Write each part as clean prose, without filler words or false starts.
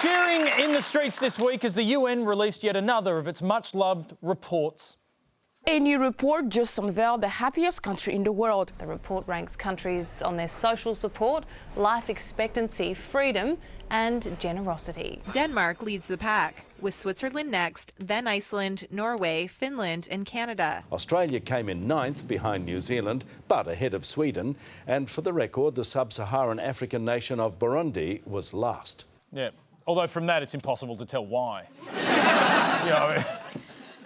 Cheering in the streets this week as the UN released yet another of its much-loved reports. A new report just unveiled the happiest country in the world. The report ranks countries on their social support, life expectancy, freedom and generosity. Denmark leads the pack, with Switzerland next, then Iceland, Norway, Finland and Canada. Australia came in 9th behind New Zealand, but ahead of Sweden. And for the record, the sub-Saharan African nation of Burundi was last. Yeah, although from that it's impossible to tell why. You know,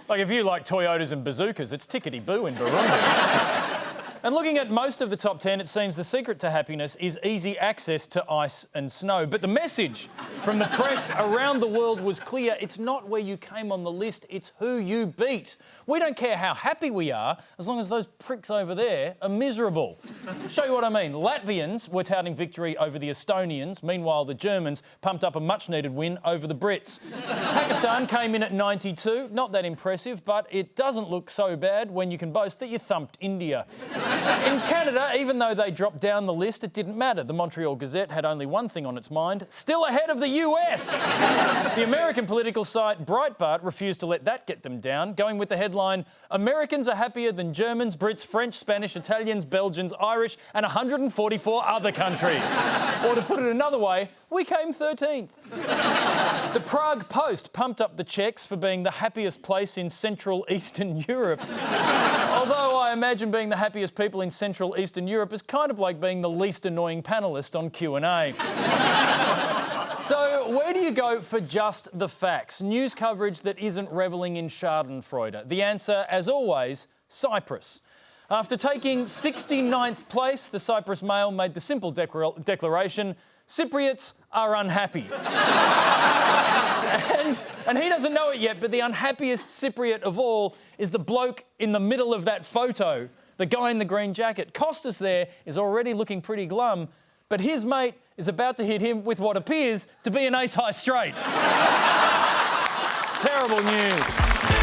like if you like Toyotas and bazookas, it's tickety-boo in Burundi. And looking at most of the top 10, it seems the secret to happiness is easy access to ice and snow. But the message from the press around the world was clear. It's not where you came on the list, it's who you beat. We don't care how happy we are, as long as those pricks over there are miserable. Show you what I mean. Latvians were touting victory over the Estonians. Meanwhile, the Germans pumped up a much-needed win over the Brits. Pakistan came in at 92. Not that impressive, but it doesn't look so bad when you can boast that you thumped India. In Canada, even though they dropped down the list, it didn't matter. The Montreal Gazette had only one thing on its mind: still ahead of the US. The American political site Breitbart refused to let that get them down, going with the headline, "Americans are happier than Germans, Brits, French, Spanish, Italians, Belgians, Irish and 144 other countries." Or to put it another way, we came 13th. The Prague Post pumped up the checks for being the happiest place in Central Eastern Europe. Although I imagine being the happiest people in Central Eastern Europe is kind of like being the least annoying panellist on Q&A. So where do you go for just the facts? News coverage that isn't revelling in schadenfreude. The answer, as always, Cyprus. After taking 69th place, the Cyprus Mail made the simple declaration, Cypriots are unhappy. And he doesn't know it yet, but the unhappiest Cypriot of all is the bloke in the middle of that photo, the guy in the green jacket. Costas there is already looking pretty glum, but his mate is about to hit him with what appears to be an ace-high straight. Terrible news.